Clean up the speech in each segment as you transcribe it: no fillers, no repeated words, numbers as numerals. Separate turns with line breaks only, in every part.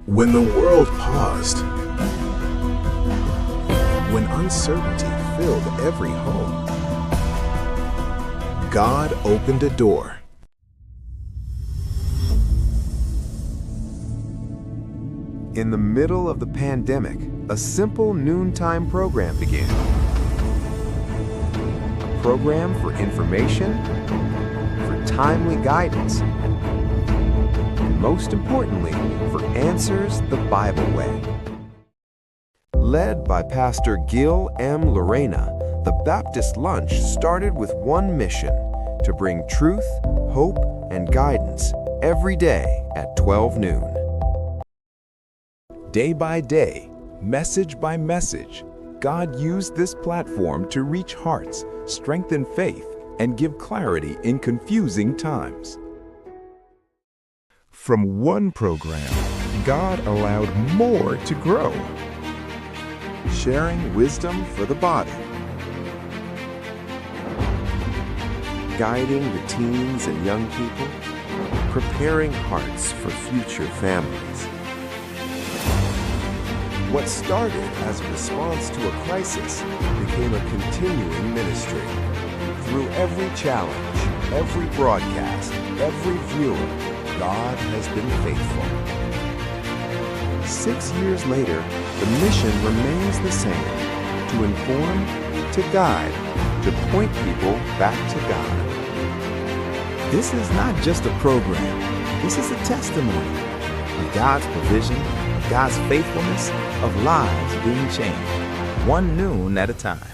When the world paused, when uncertainty filled every home, God opened a door.
In the middle of the pandemic, a simple noontime program began. A program for information, for timely guidance, and most importantly, for answers the Bible way. Led by Pastor Gil M. Lorena, the Baptist Lunch started with one mission: to bring truth, hope, and guidance every day at 12 noon.
Day by day, message by message, God used this platform to reach hearts, strengthen faith, and give clarity in confusing times. From one program, God allowed more to grow.
Sharing wisdom for the body, guiding the teens and young people, preparing hearts for future families. What started as a response to a crisis became a continuing ministry. Through every challenge, every broadcast, every viewer, God has been faithful. 6 years later, the mission remains the same: to inform, to guide, to point people back to God.
This is not just a program. This is a testimony of God's provision, of God's faithfulness, of lives being changed, one noon at a time.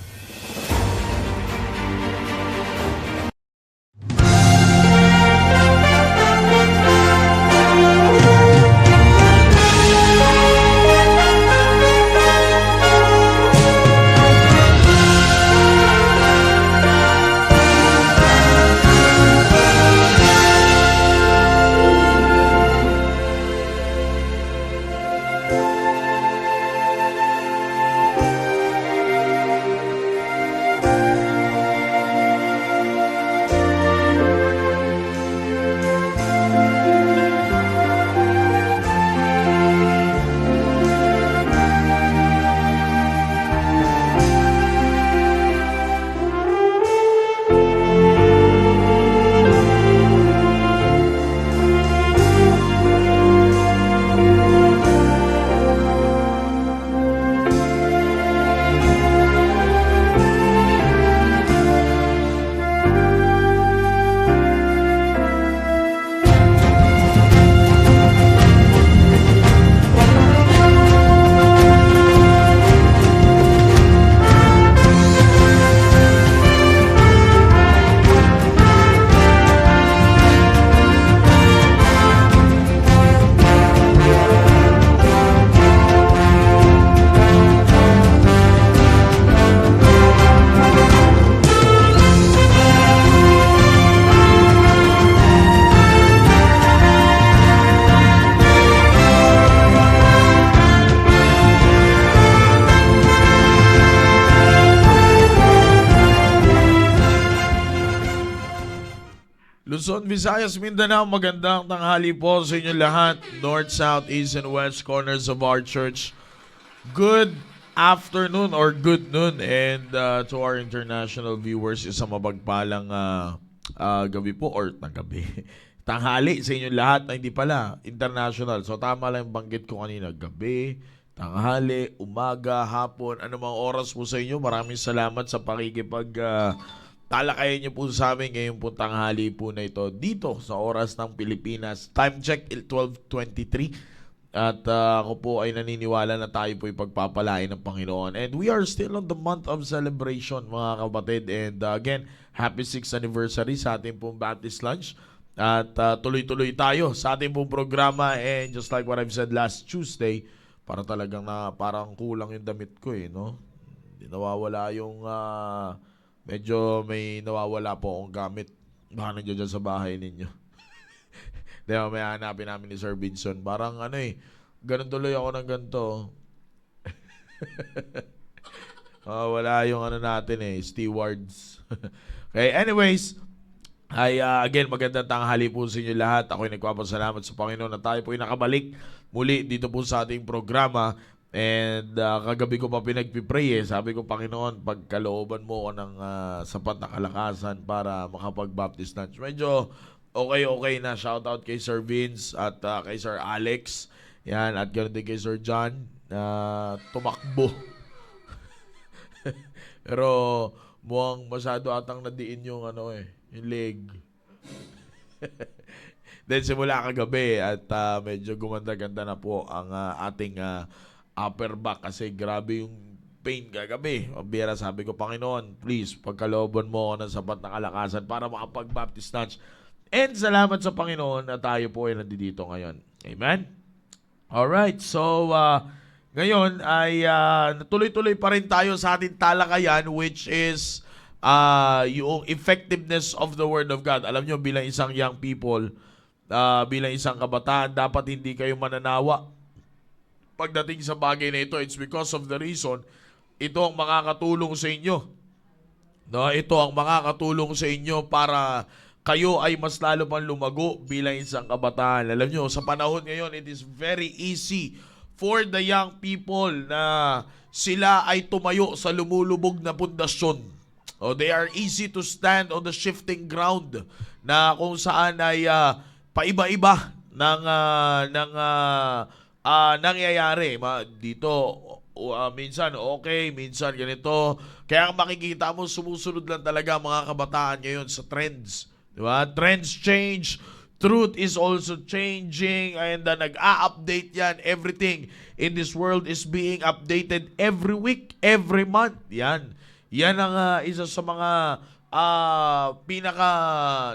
Luzon, Visayas, Mindanao, magandang tanghali po sa inyo lahat. North, South, East, and West corners of our church. Good afternoon or good noon. And to our international viewers, isang mapagpalang gabi po or gabi. Tanghali sa inyo lahat na hindi pala international. So tama lang yung banggit ko kanina. Gabi, tanghali, umaga, hapon, anumang oras po sa inyo. Maraming salamat sa pakikipag talakayan niyo po sa amin ngayong po tanghali po na ito dito sa oras ng Pilipinas. Time check 12:23 at ako po ay naniniwala na tayo po ipagpapalain ng Panginoon. And we are still on the month of celebration mga kapatid. And again, happy 6th anniversary sa ating pong Baptist Lunch. At tuloy-tuloy tayo sa ating pong programa. And just like what I've said last Tuesday, parang talagang parang kulang yung damit ko no? Hindi nawawala yung medyo may nawawala po akong gamit. Baka nandiyan dyan sa bahay ninyo. Dahil may hanapin namin ni Sir Vinson. Parang ganun tuloy ako ng ganito. Wala yung natin stewards. Okay, anyways, Again, magandang tanghali po sa inyo lahat. Ako'y nagpapasalamat sa Panginoon na tayo po'y nakabalik muli dito po sa ating programa. And kagabi ko pa pinagpipray Sabi ko, Panginoon, pagkalooban mo ako ng sapat na kalakasan para makapag-baptist lunch. Medyo okay na. Shout out kay Sir Vince at kay Sir Alex. Yan, at ganoon din kay Sir John na tumakbo. Pero mukhang masyado atang nadiin yung yung leg. Then simula kagabi at medyo gumanda-ganda na po ang ating upper back kasi grabe yung pain kagabi. Biyera, sabi ko, Panginoon, please, pagkalooban mo ako ng sapat na kalakasan para makapag-baptist lunch. And salamat sa Panginoon na tayo po ay nandito ngayon. Amen? Alright, so ngayon ay natuloy-tuloy pa rin tayo sa ating talakayan, which is yung effectiveness of the Word of God. Alam nyo, bilang isang young people, bilang isang kabataan, dapat hindi kayo mananawa pagdating sa bagay na ito. It's because of the reason, ito ang makakatulong sa inyo. No, ito ang makakatulong sa inyo para kayo ay mas lalo pang lumago bilang isang kabataan. Alam nyo, sa panahon ngayon, it is very easy for the young people na sila ay tumayo sa lumulubog na pundasyon. They are easy to stand on the shifting ground na kung saan ay paiba-iba ng nangyayari. Dito, minsan okay, minsan ganito. Kaya makikita mo, sumusunod lang talaga mga kabataan ngayon sa trends. Diba? Trends change. Truth is also changing and nag-a-update yan. Everything in this world is being updated every week, every month. Yan ang isa sa mga pinaka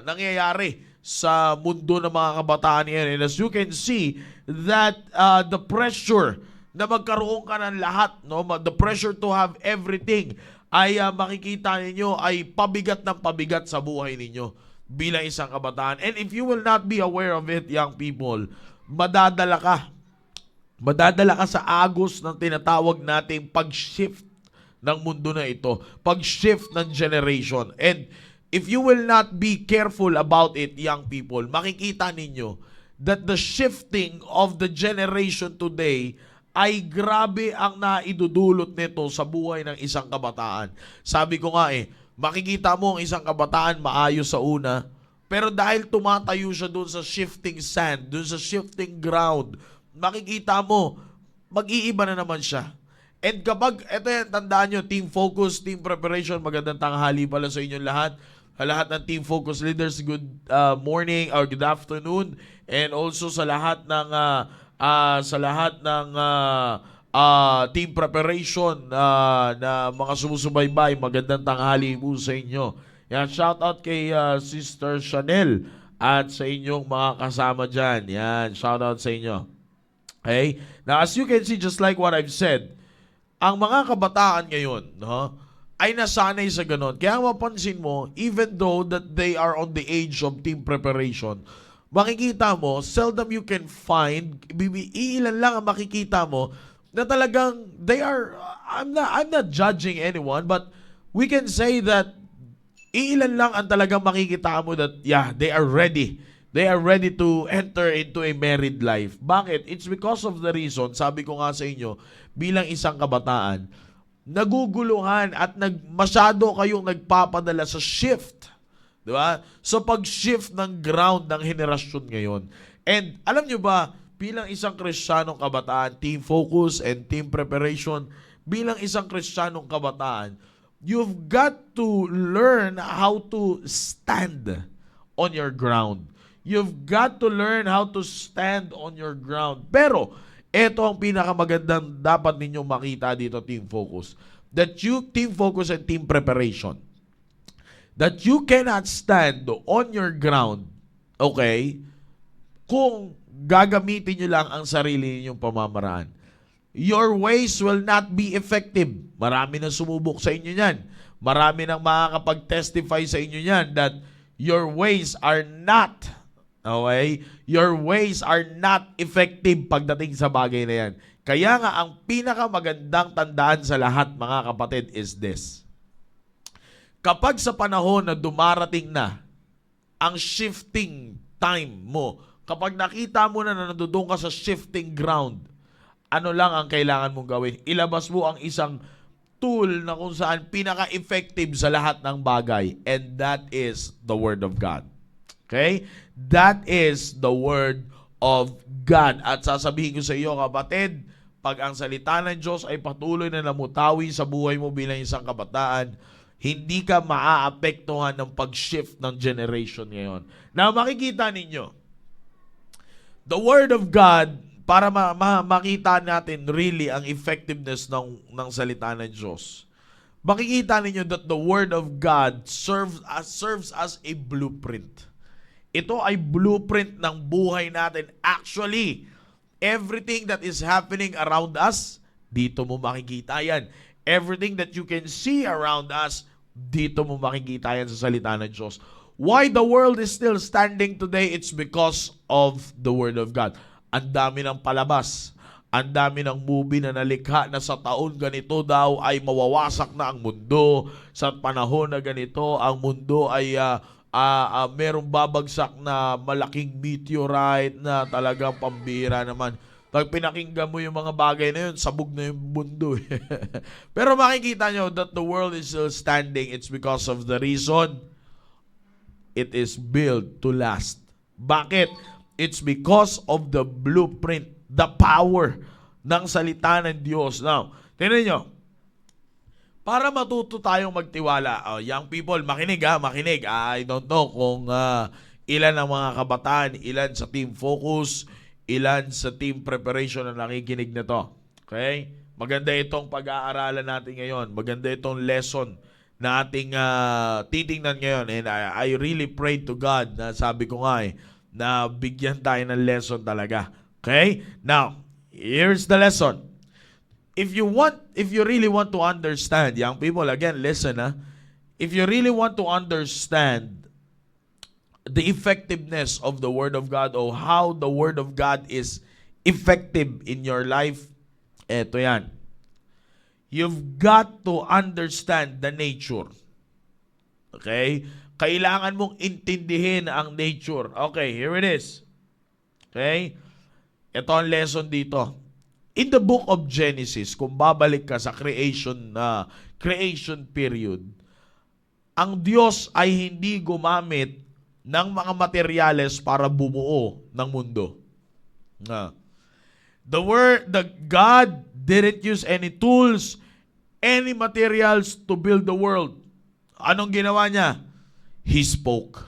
nangyayari sa mundo ng mga kabataan yan. And as you can see, that the pressure na magkaroon ka ng lahat, no, the pressure to have everything, ay makikita ninyo ay pabigat ng pabigat sa buhay ninyo bilang isang kabataan. And if you will not be aware of it, young people, madadala ka sa agos ng tinatawag nating pag-shift ng mundo na ito, pag-shift ng generation. And if you will not be careful about it, young people, makikita ninyo that the shifting of the generation today ay grabe ang naidudulot nito sa buhay ng isang kabataan. Sabi ko nga makikita mo ang isang kabataan maayos sa una, pero dahil tumatayo siya doon sa shifting sand, doon sa shifting ground, makikita mo, mag-iiba na naman siya. And kapag, eto yan, tandaan nyo, team focus, team preparation, magandang tanghali pala sa inyong lahat. Lahat ng team focus leaders, good morning or good afternoon. And also sa lahat ng team preparation na mga sumusubaybay, magandang tanghali po sa inyo. Yan, shout out kay Sister Chanel at sa inyong mga kasama dyan. Yan, shout out sa inyo. Okay? Now, as you can see, just like what I've said, ang mga kabataan ngayon, ay nasanay sa ganon. Kaya mapansin mo, even though that they are on the age of team preparation, makikita mo, seldom you can find, iilan lang ang makikita mo, na talagang they are, I'm not judging anyone, but we can say that iilan lang ang talagang makikita mo that, they are ready. They are ready to enter into a married life. Bakit? It's because of the reason, sabi ko nga sa inyo, bilang isang kabataan, naguguluhan at masyado kayong nagpapadala sa shift. Di ba? So pag-shift ng ground ng henerasyon ngayon. And alam nyo ba, bilang isang Kristiyanong kabataan, team focus and team preparation, bilang isang Kristiyanong kabataan, you've got to learn how to stand on your ground. You've got to learn how to stand on your ground. Pero, ito ang pinakamagandang dapat ninyong makita dito, team focus. Team focus and team preparation. That you cannot stand on your ground, okay, kung gagamitin nyo lang ang sarili ninyong pamamaraan. Your ways will not be effective. Marami na sumubok sa inyo yan. Marami nang makakapag-testify sa inyo yan that your ways are not, okay, your ways are not effective pagdating sa bagay na yan. Kaya nga, ang pinakamagandang tandaan sa lahat, mga kapatid, is this. Kapag sa panahon na dumarating na ang shifting time mo. Kapag nakita mo na nandoon ka sa shifting ground, ano lang ang kailangan mong gawin? Ilabas mo ang isang tool na kung saan pinaka-effective sa lahat ng bagay. And that is the Word of God. Okay? That is the Word of God. At sasabihin ko sa iyo, kapatid, pag ang salita ng Diyos ay patuloy na namutawi sa buhay mo bilang isang kabataan, hindi ka maaapektuhan ng pag-shift ng generation ngayon. Now, makikita ninyo, the Word of God, para makita natin really ang effectiveness ng salita ng Diyos, makikita ninyo that the Word of God serves as a blueprint. Ito ay blueprint ng buhay natin. Actually, everything that is happening around us, dito mo makikita yan. Everything that you can see around us, dito mo makikita yan sa salita ng Diyos. Why the world is still standing today? It's because of the Word of God. Ang dami ng palabas. Ang dami ng movie na nalikha na sa taon ganito daw ay mawawasak na ang mundo. Sa panahon na ganito, ang mundo ay merong babagsak na malaking meteorite na talagang pambira naman. Pag pinakinggan mo yung mga bagay na yun, sabog na yung mundo. Pero makikita nyo that the world is still standing. It's because of the reason it is built to last. Bakit? It's because of the blueprint, the power ng salita ng Diyos. Now, tingnan nyo, para matuto tayong magtiwala, young people, makinig. I don't know kung ilan ang mga kabataan, ilan sa Team Focus, ilan sa Team Preparation na nakikinig na to. Okay? Maganda itong pag-aaralan natin ngayon. Maganda itong lesson na ating titingnan ngayon. And I really pray to God na sabi ko nga na bigyan tayo ng lesson talaga. Okay? Now, here's the lesson. If you really want to understand, young people, again, listen, if you really want to understand the effectiveness of the Word of God or how the Word of God is effective in your life, eto yan. You've got to understand the nature. Okay? Kailangan mong intindihin ang nature. Okay, here it is. Okay? Ito ang lesson dito. In the book of Genesis, kung babalik ka sa creation period, ang Diyos ay hindi gumamit ng mga materyales para bumuo ng mundo. The God didn't use any tools, any materials to build the world. Anong ginawa niya? He spoke.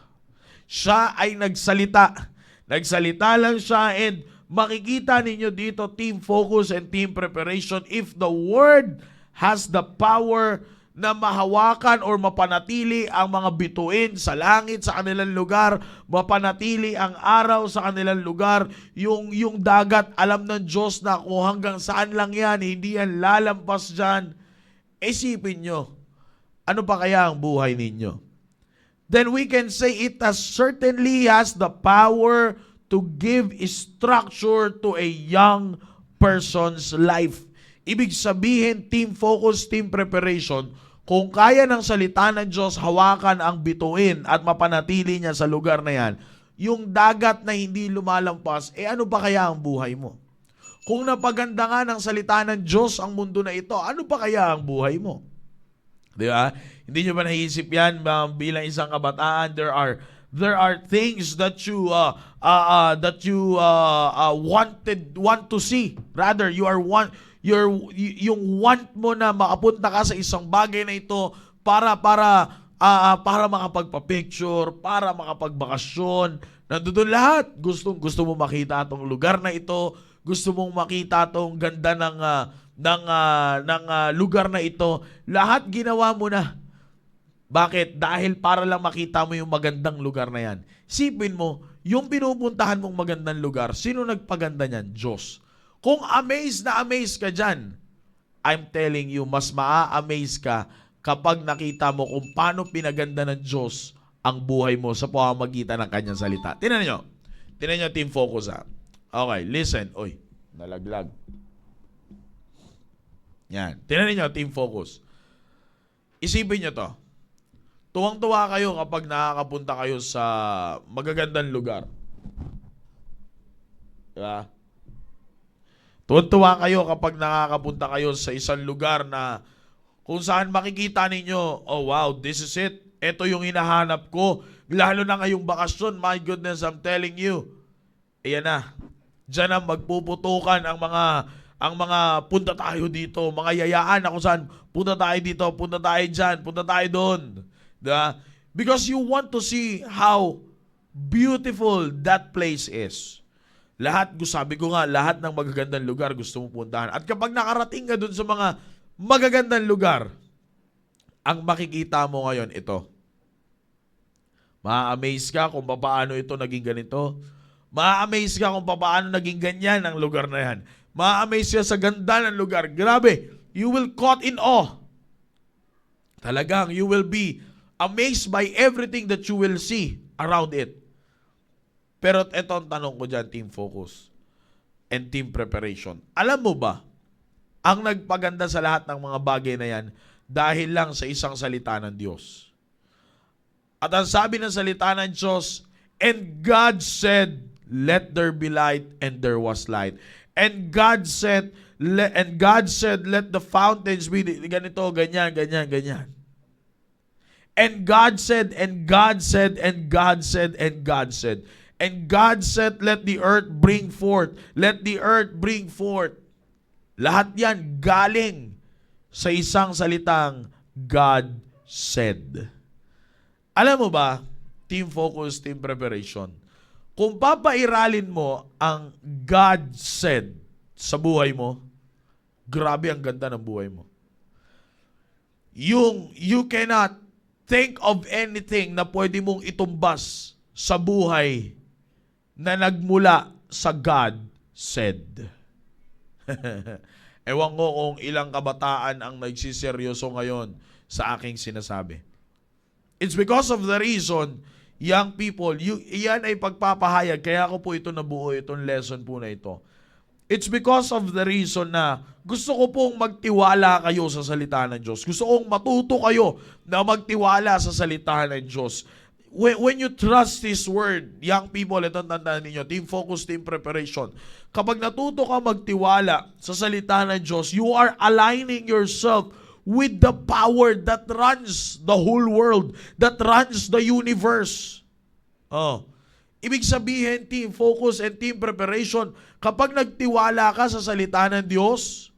Siya ay nagsalita. Nagsalita lang siya, and makikita ninyo dito, Team Focus and Team Preparation, if the Word has the power na mahawakan or mapanatili ang mga bituin sa langit sa kanilang lugar, mapanatili ang araw sa kanilang lugar, yung dagat, alam ng Diyos na kung hanggang saan lang yan, hindi yan lalampas dyan. Isipin nyo, ano pa kaya ang buhay ninyo? Then we can say it certainly has the power to give structure to a young person's life. Ibig sabihin, Team Focus, Team Preparation, kung kaya ng salita ng Diyos hawakan ang bituin at mapanatili niya sa lugar na yan, yung dagat na hindi lumalampas, ano pa kaya ang buhay mo? Kung napaganda nga ng salita ng Diyos ang mundo na ito, ano pa kaya ang buhay mo? Di ba? Hindi nyo ba naisip yan bilang isang kabataan? There are things that you want to see. Rather, yung want mo na makapunta ka sa isang bagay na ito para makapagpa-picture, para makapagbakasyon. Nandoon lahat. Gusto mo makita itong lugar na ito. Gusto mong makita itong ganda ng lugar na ito. Lahat ginawa mo na. Bakit? Dahil para lang makita mo yung magandang lugar na yan. Sipin mo, yung pinupuntahan mong magandang lugar, sino nagpaganda niyan? Diyos. Kung amaze ka dyan, I'm telling you, mas maa-amaze ka kapag nakita mo kung paano pinaganda ng Diyos ang buhay mo sa pamamagitan ng kanyang salita. Tingnan nyo, Team Focus Okay, listen. Oy, nalaglag. Yan. Tingnan niyo, Team Focus. Isipin nyo to. Tuwang-tuwa kayo kapag nakakapunta kayo sa magagandang lugar. Diba? Tuwang-tuwa kayo kapag nakakapunta kayo sa isang lugar na kung saan makikita ninyo, oh wow, this is it. Ito yung hinahanap ko. Lalo na ngayong bakasyon, my goodness, I'm telling you. Ayan na. Diyan na magpuputukan ang mga punta tayo dito, mga yayaan na kung saan punta tayo dito, punta tayo dyan, punta tayo doon. Diba? Because you want to see how beautiful that place is. Sabi ko nga, lahat ng magagandang lugar gusto mo puntahan. At kapag nakarating ka dun sa mga magagandang lugar, ang makikita mo ngayon ito. Ma-amaze ka kung paano ito naging ganito. Ma-amaze ka kung paano naging ganyan ang lugar na yan. Ma-amaze ka sa ganda ng lugar. Grabe, you will caught in awe. Talagang, you will be amazed by everything that you will see around it. Pero ito ang tanong ko dyan, team focus and team preparation. Alam mo ba, ang nagpaganda sa lahat ng mga bagay na yan dahil lang sa isang salita ng Diyos. At ang sabi ng salita ng Diyos, and God said, let there be light, and there was light. And God said, let the fountains be ganito, ganyan, ganyan, ganyan. And God said, and God said, and God said, and God said. And God said, let the earth bring forth. Let the earth bring forth. Lahat yan galing sa isang salitang God said. Alam mo ba, team focus, team preparation, kung papairalin mo ang God said sa buhay mo, grabe ang ganda ng buhay mo. You cannot think of anything na pwede mong itumbas sa buhay na nagmula sa God said. Ewan ko kung ilang kabataan ang nagsiseryoso ngayon sa aking sinasabi. It's because of the reason, young people, iyan ay pagpapahayag. Kaya ako po ito nabuo, itong lesson po na ito. It's because of the reason na gusto ko pong magtiwala kayo sa salita ng Diyos. Gusto kong matuto kayo na magtiwala sa salita ng Diyos. When you trust His Word, young people, ito tandaan ninyo, team focus, team preparation. Kapag natuto ka magtiwala sa salita ng Diyos, you are aligning yourself with the power that runs the whole world, that runs the universe. Ibig sabihin, team focus and team preparation, kapag nagtiwala ka sa salita ng Diyos,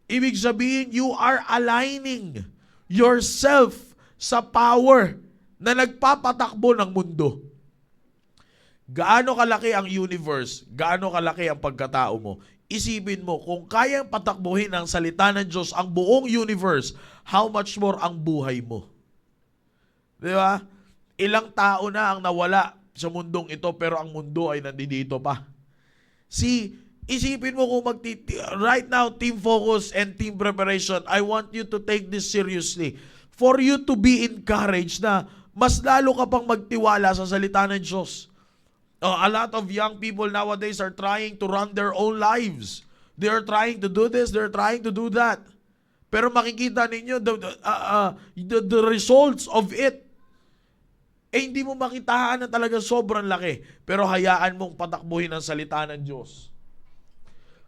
ibig sabihin, you are aligning yourself sa power na nagpapatakbo ng mundo. Gaano kalaki ang universe, gaano kalaki ang pagkatao mo, isipin mo, kung kayang patakbuhin ng salita ng Diyos ang buong universe, how much more ang buhay mo? Di ba? Ilang tao na ang nawala sa mundong ito, pero ang mundo ay nandito pa. Isipin mo kung right now, team focus and team preparation, I want you to take this seriously. For you to be encouraged na mas lalo ka pang magtiwala sa salita ng Diyos. A lot of young people nowadays are trying to run their own lives. They are trying to do this, they're trying to do that. Pero makikita ninyo the results of it. Hindi mo makitaan na talaga sobrang laki. Pero hayaan mong patakbuhin ang salita ng Diyos.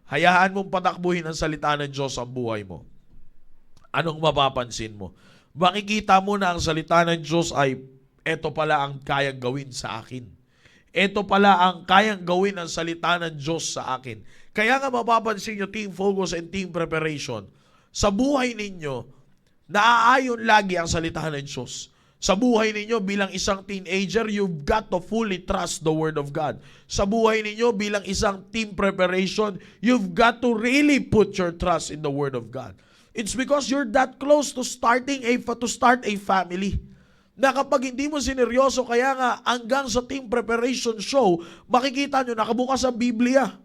Hayaan mong patakbuhin ang salita ng Diyos ang buhay mo. Anong mapapansin mo? Makikita mo na ang salita ng Diyos ay eto pala ang kayang gawin sa akin. Ito pala ang kayang gawin ng salita ng Diyos sa akin. Kaya nga mapapansin nyo, team focus and team preparation. Sa buhay ninyo, naaayon lagi ang salita ng Diyos. Sa buhay ninyo bilang isang teenager, you've got to fully trust the Word of God. Sa buhay ninyo bilang isang team preparation, you've got to really put your trust in the Word of God. It's because you're that close to start a family. Na kapag hindi mo sineryoso, kaya nga hanggang sa team preparation show, makikita nyo nakabukas ang Biblia.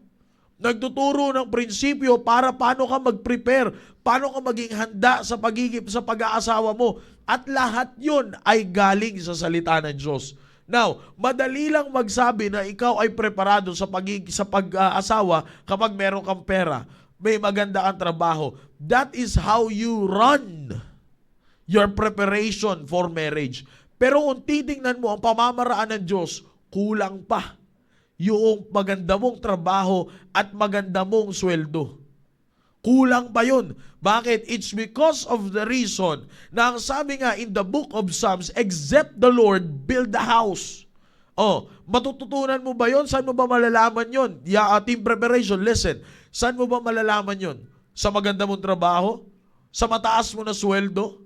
Nagtuturo ng prinsipyo para paano ka mag-prepare, paano ka maging handa sa pag-aasawa mo. At lahat yun ay galing sa salita ng Diyos. Now, madali lang magsabi na ikaw ay preparado sa pag-aasawa kapag meron kang pera. May maganda kang trabaho. That is how you run your preparation for marriage. Pero kung titingnan mo ang pamamaraan ng Diyos, kulang pa yung maganda mong trabaho at maganda mong sweldo. Kulang pa yun. Bakit? It's because of the reason na ang sabi nga in the book of Psalms, except the Lord build the house. Oh, matututunan mo ba yon? Saan mo ba malalaman yon? Team preparation, listen. Saan mo ba malalaman yon? Sa maganda mong trabaho? Sa mataas mo na sweldo?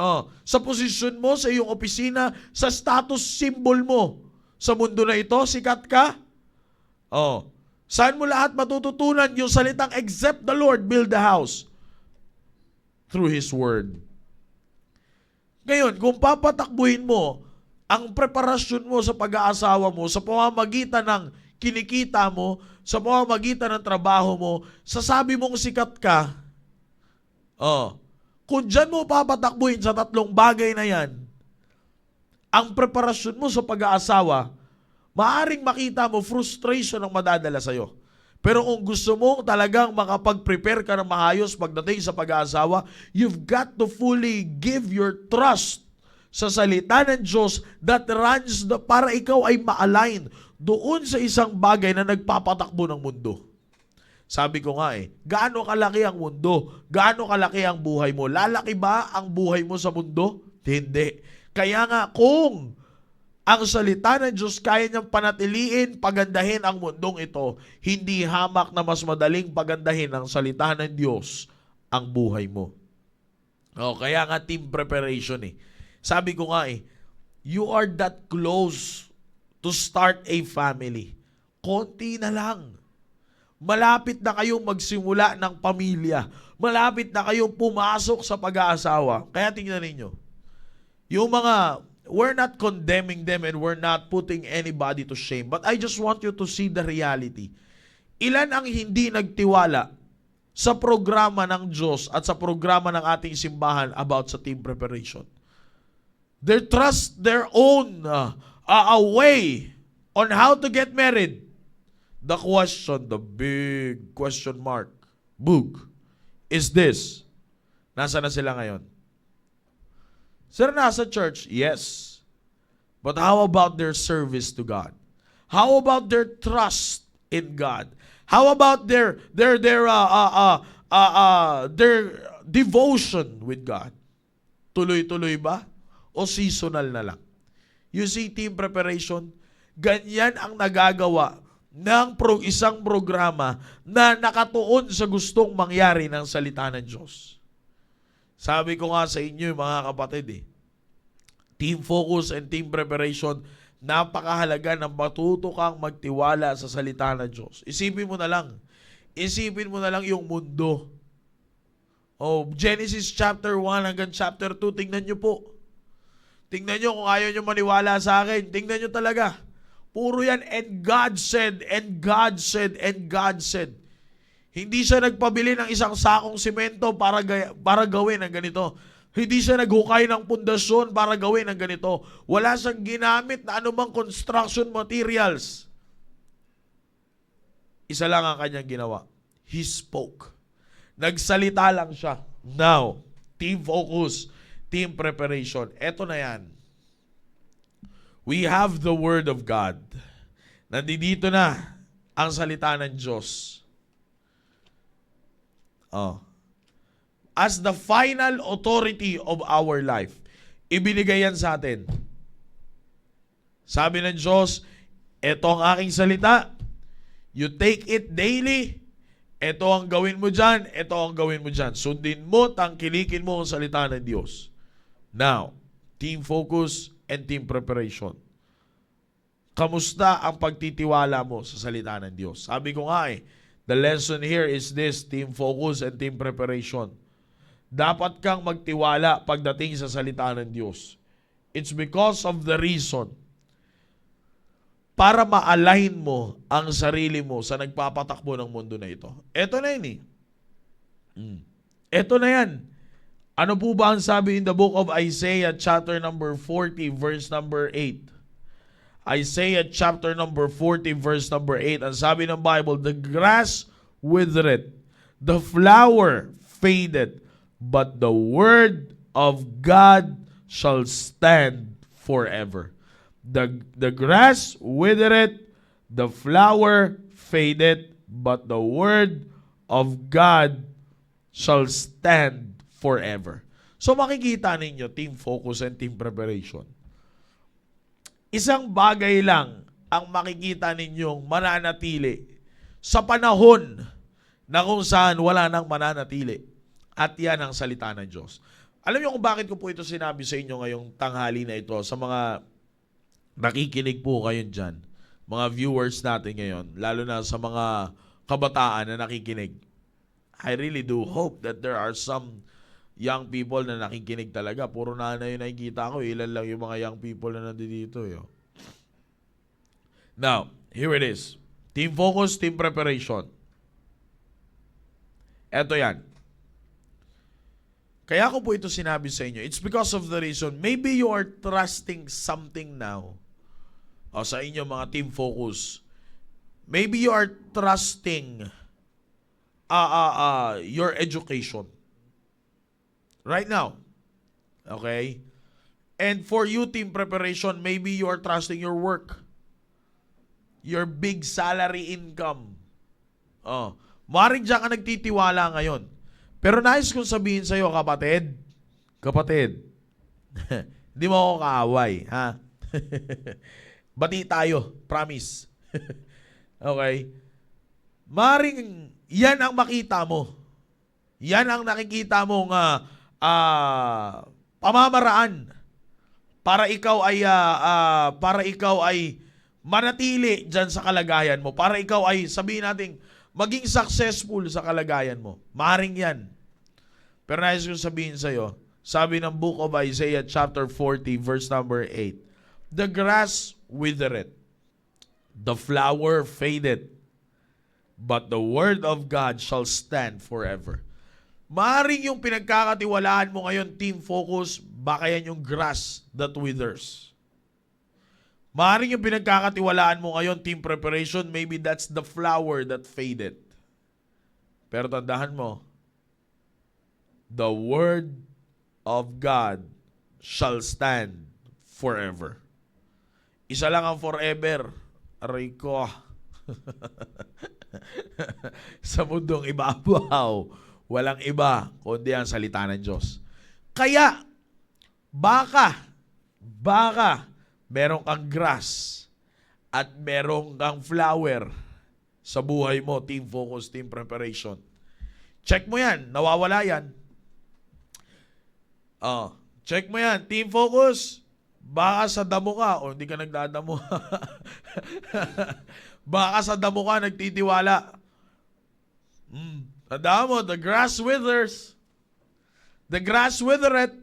Oh, sa posisyon mo, sa iyong opisina, sa status symbol mo. Sa mundo na ito, sikat ka? Oh, saan mo lahat matututunan yung salitang except the Lord build the house? Through His Word. Ngayon, kung papatakbuhin mo ang preparasyon mo sa pag-aasawa mo sa pamamagitan ng kinikita mo, sa pamamagitan ng trabaho mo, sasabi mong sikat ka, kung dyan mo papatakbuhin sa tatlong bagay na yan, ang preparasyon mo sa pag-aasawa, maaring makita mo frustration ang madadala sa'yo. Pero kung gusto mo talagang makapag-prepare ka ng maayos pagdating sa pag-aasawa, you've got to fully give your trust sa salita ng Diyos that runs para ikaw ay ma-align doon sa isang bagay na nagpapatakbo ng mundo. Sabi ko nga gaano kalaki ang mundo? Gaano kalaki ang buhay mo? Lalaki ba ang buhay mo sa mundo? Hindi. Kaya nga kung ang salita ng Diyos kaya niyang panatiliin, pagandahin ang mundong ito, hindi hamak na mas madaling pagandahin ang salita ng Diyos ang buhay mo. Kaya nga team preparation Sabi ko nga you are that close to start a family. Konti na lang. Malapit na kayong magsimula ng pamilya. Malapit na kayong pumasok sa pag-aasawa. Kaya tingnan ninyo. Yung mga, we're not condemning them and we're not putting anybody to shame. But I just want you to see the reality. Ilan ang hindi nagtiwala sa programa ng Diyos at sa programa ng ating simbahan about sa team preparation? They trust their own way on how to get married. The question, the big question mark, book, is this. Nasaan na sila ngayon? Sir, nasa church? Yes. But how about their service to God? How about their trust in God? How about their devotion with God? Tuloy-tuloy ba? O seasonal na lang? You see, team preparation, ganyan ang nagagawa ng isang programa na nakatuon sa gustong mangyari ng salita ng Diyos. Sabi ko nga sa inyo, mga kapatid, team focus and team preparation, napakahalaga na matuto kang magtiwala sa salita ng Diyos. Isipin mo na lang yung mundo. Genesis chapter 1 hanggang chapter 2, tingnan nyo po. Tingnan nyo kung ayaw nyo maniwala sa akin. Tingnan nyo talaga. Puro yan, and God said, and God said, and God said. Hindi siya nagpabili ng isang sakong simento para gawin ang ganito. Hindi siya naghukay ng pundasyon para gawin ang ganito. Wala siyang ginamit na anumang construction materials. Isa lang ang kanyang ginawa. He spoke. Nagsalita lang siya. Now, team focus, team preparation. Eto na yan. We have the Word of God. Nandito na ang salita ng Diyos. As the final authority of our life. Ibinigay yan sa atin. Sabi ng Diyos, eto ang aking salita. You take it daily. Eto ang gawin mo dyan. Eto ang gawin mo dyan. Sundin mo, tangkilikin mo ang salita ng Diyos. Now, team focus and team preparation. Kamusta ang pagtitiwala mo sa salita ng Diyos? Sabi ko nga the lesson here is this, team focus and team preparation. Dapat kang magtiwala pagdating sa salita ng Diyos. It's because of the reason para ma-align mo ang sarili mo sa nagpapatakbo ng mundo na ito. Ito na yun Ito na yan. Ano po ba ang sabi in the book of Isaiah chapter number 40 verse number 8? Isaiah chapter number 40 verse number 8. Ang sabi ng Bible, the grass withereth, the flower faded, but the word of God shall stand forever. The grass withereth, the flower fadeth, but the word of God shall stand forever. So makikita ninyo, team focus and team preparation. Isang bagay lang ang makikita ninyong mananatili sa panahon na kung saan wala nang mananatili. At yan ang salita ng Diyos. Alam niyo kung bakit ko po ito sinabi sa inyo ngayong tanghali na ito, sa mga nakikinig po kayo dyan, mga viewers natin ngayon, lalo na sa mga kabataan na nakikinig. I really do hope that there are some young people na nakikinig talaga. Puro nanay yung nakikita ko. Ilan lang yung mga young people na nandito. Now, here it is. Team focus, team preparation. Eto yan. Kaya ko po ito sinabi sa inyo. It's because of the reason, maybe you are trusting something now. O sa inyo mga team focus. Maybe you are trusting your education. Right now. Okay? And for you, team preparation, maybe you are trusting your work. Your big salary income. Maring dyan ka nagtitiwala ngayon. Pero nais kong sabihin sa'yo, kapatid, hindi mo ako kaaway, ha? Bati tayo, promise. Okay? Maring yan ang makita mo. Yan ang nakikita mong pamamaraan para ikaw ay manatili dyan sa kalagayan mo. Para ikaw ay, sabihin natin, maging successful sa kalagayan mo. Maring yan. Pero nais kong sabihin sa'yo, sabi ng Book of Isaiah chapter 40 verse number 8, the grass withereth, the flower fadeth, but the word of God shall stand forever. Maring yung pinagkakatiwalaan mo ngayon, team focus, baka yan yung grass that withers. Maring yung pinagkakatiwalaan mo ngayon, team preparation, maybe that's the flower that faded. Pero tandaan mo, the word of God shall stand forever. Isa lang ang forever. Aray ko. Sa mundong ibabaw, walang iba kundi ang salita ng Diyos. Kaya, baka, meron kang grass at meron kang flower sa buhay mo, team focus, team preparation. Check mo yan, nawawala yan. Check mo yan, team focus, baka sa damo ka, o hindi ka nagdadamo. Baka sa damo ka, nagtitiwala. Tandaan mo, the grass withers. The grass withereth.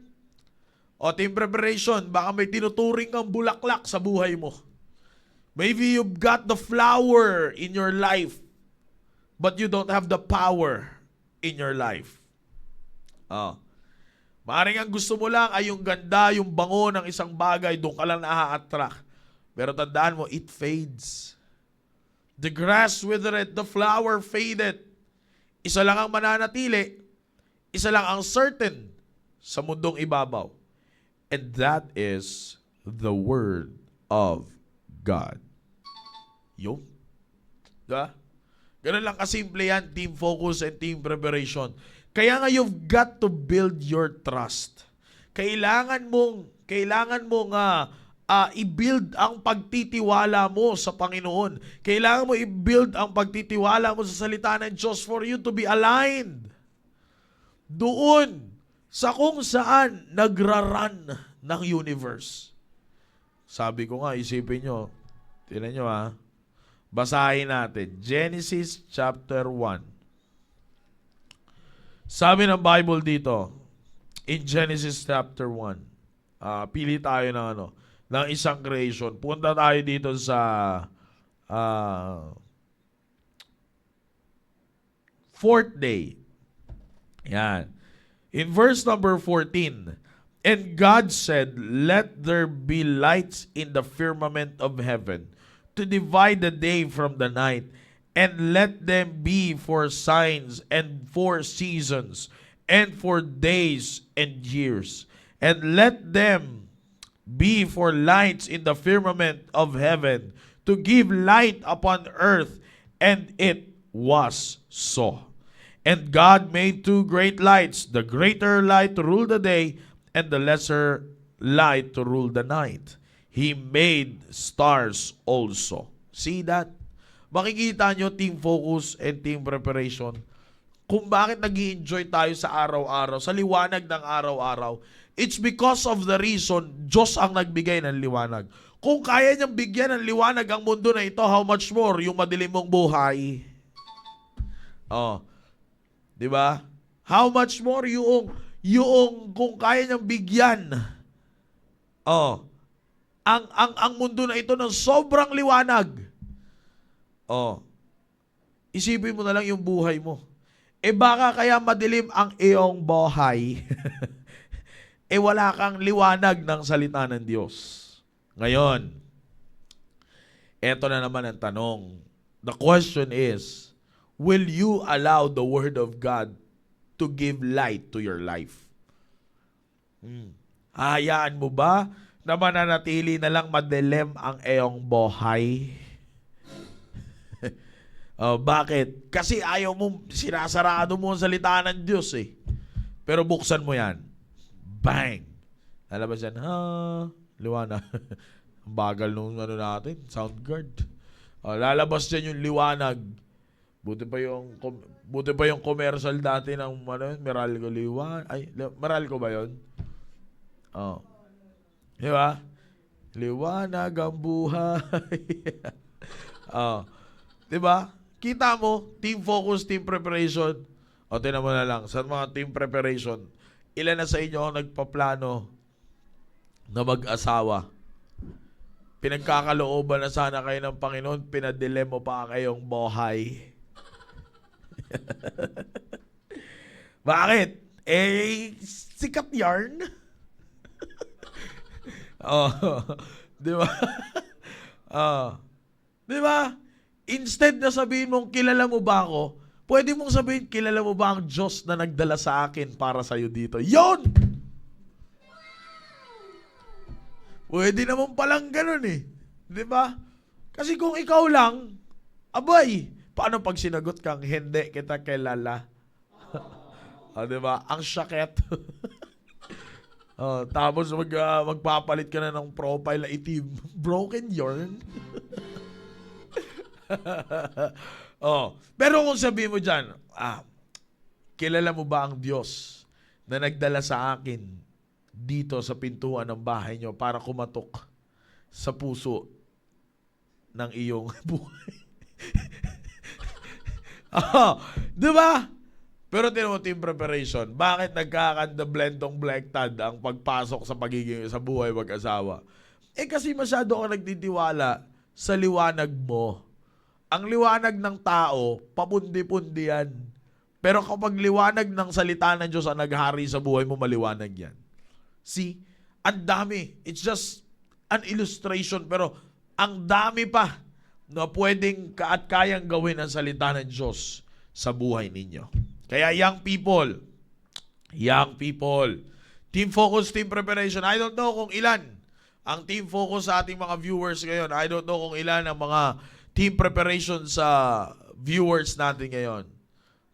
O team preparation, baka may tinuturing kang bulaklak sa buhay mo. Maybe you've got the flower in your life, but you don't have the power in your life. Maaaring ang gusto mo lang ay yung ganda, yung bango ng isang bagay, doon ka lang na-attract. Pero tandaan mo, it fades. The grass withereth, the flower fadeth. Isa lang ang mananatili, isa lang ang certain sa mundong ibabaw. And that is the Word of God. Yung? Diba? Ganun lang kasimple yan, team focus and team preparation. Kaya nga you've got to build your trust. Kailangan mong i-build ang pagtitiwala mo sa Panginoon. Kailangan mo i-build ang pagtitiwala mo sa salita ng Diyos for you to be aligned doon sa kung saan nagraran ng universe. Sabi ko nga, isipin nyo, tingnan nyo ha, basahin natin, Genesis chapter 1. Sabi ng Bible dito, in Genesis chapter 1, pili tayo ng isang creation. Punta tayo dito sa fourth day. Yan. In verse number 14, and God said, let there be lights in the firmament of heaven to divide the day from the night, and let them be for signs and for seasons and for days and years. And let them be for lights in the firmament of heaven, to give light upon earth. And it was so. And God made two great lights, the greater light to rule the day, and the lesser light to rule the night. He made stars also. See that? Makikita nyo team focus and team preparation. Kung bakit nag-i-enjoy tayo sa araw-araw, sa liwanag ng araw-araw, it's because of the reason Diyos ang nagbigay ng liwanag. Kung kaya niyang bigyan ng liwanag ang mundo na ito, how much more yung madilim mong buhay? Oh. 'Di ba? How much more yung kung kaya niyang bigyan. Oh. Ang mundo na ito ng sobrang liwanag. Oh. Isipin mo na lang yung buhay mo. Baka kaya madilim ang iyong buhay. Wala kang liwanag ng salita ng Diyos. Ngayon, eto na naman ang tanong. The question is, will you allow the Word of God to give light to your life? Hayaan mo ba na mananatili na lang madilim ang iyong buhay? Bakit? Kasi ayaw mo, sinasarado mo ang salita ng Diyos eh. Pero buksan mo yan. Bang! Lalabas yan, liwanag. Ang bagal nung natin, sound guard. Lalabas dyan yung liwanag. Buti pa yung commercial dati ng Meralco liwanag. Meralco ba yun? Di ba? Liwanag ang buhay. Di ba? Kita mo, team focus, team preparation. Tingnan mo na lang, sa mga team preparation, ilan na sa inyo ang nagpaplano na mag-asawa? Pinagkakalooban na sana kayo ng Panginoon, pinadilim mo pa kayong buhay. Bakit? Sikat yarn. Di ba? Di ba? Instead na sabihin mong, kilala mo ba ako? Pwede mong sabihin, kilala mo ba ang Diyos na nagdala sa akin para sa'yo dito? Yon! Pwede naman palang ganun eh. Di ba? Kasi kung ikaw lang, abay, paano pag sinagot kang, hindi kita kilala? Di ba? Ang syakit. Tapos magpapalit ka na ng profile na itim. Broken yarn. Pero kung sabihin mo dyan, kilala mo ba ang Diyos na nagdala sa akin dito sa pintuan ng bahay nyo para kumatok sa puso ng iyong buhay? Diba? Pero tinan mo team preparation, bakit nagkakanda blendong blectad ang pagpasok sa pagiging sa buhay mag-asawa? Kasi masyado ka nagtitiwala sa liwanag mo. Ang liwanag ng tao, papundi-pundi yan. Pero kapag liwanag ng salita ng Diyos ang naghari sa buhay mo, maliwanag yan. See? Ang dami. It's just an illustration, pero ang dami pa na pwedeng at kayang gawin ang salita ng Diyos sa buhay ninyo. Kaya young people, team focus, team preparation. I don't know kung ilan ang team focus sa ating mga viewers ngayon. I don't know kung ilan ang mga team preparation sa viewers natin ngayon.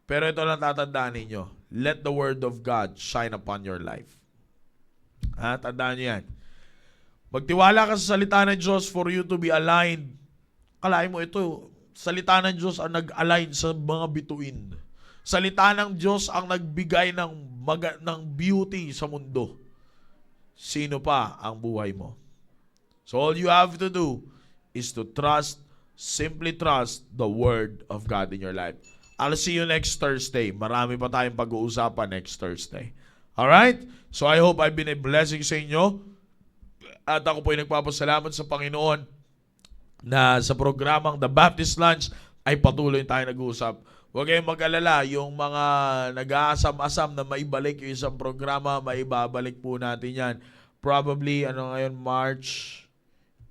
Pero ito lang tatandaan ninyo. Let the word of God shine upon your life. Tandaan nyo yan. Magtiwala ka sa salita ng Diyos for you to be aligned. Kalahin mo ito, salita ng Diyos ang nag-align sa mga bituin. Salita ng Diyos ang nagbigay ng beauty sa mundo. Sino pa ang buhay mo? So all you have to do is to simply trust the Word of God in your life. I'll see you next Thursday. Marami pa tayong pag-uusapan next Thursday. Alright? So I hope I've been a blessing sa inyo. At ako po ay nagpapasalamat sa Panginoon na sa programang The Baptist Lunch ay patuloy tayo nag-uusap. Huwag kayong mag-alala, yung mga nag-aasam-asam na maibalik yung isang programa, maibabalik po natin yan. Probably, ngayon, March,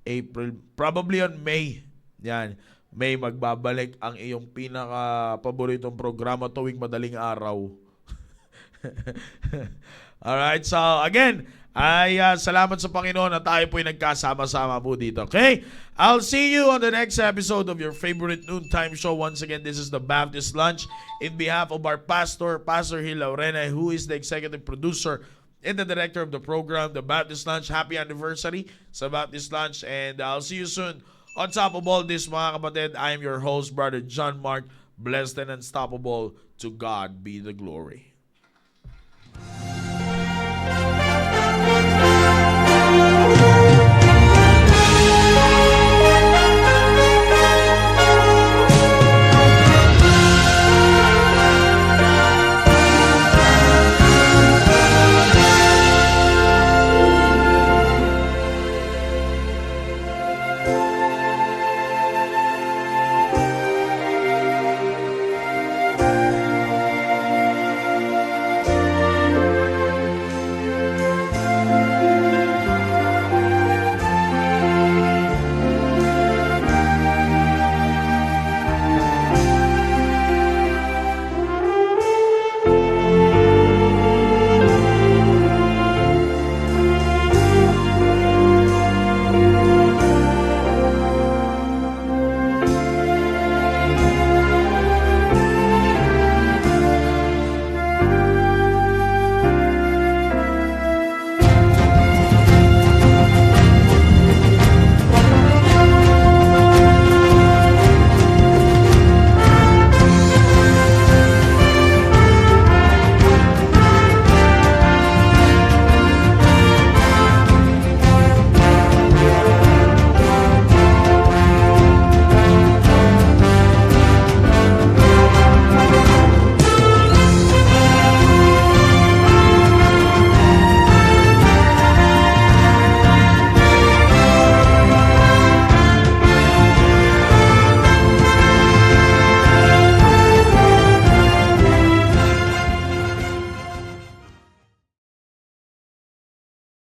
April, probably on May. Yan. May magbabalik ang iyong pinaka-paboritong programa tuwing madaling araw. Alright, so again, ay salamat sa Panginoon na tayo po'y nagkasama-sama po dito. Okay? I'll see you on the next episode of your favorite noontime show. Once again, this is the Baptist Lunch. In behalf of our pastor, Pastor Gil Laurena, who is the executive producer and the director of the program, the Baptist Lunch. Happy anniversary sa Baptist Lunch. And I'll see you soon. On top of all this, mga kapatid, I am your host, Brother John Mark. Blessed and unstoppable. To God be the glory.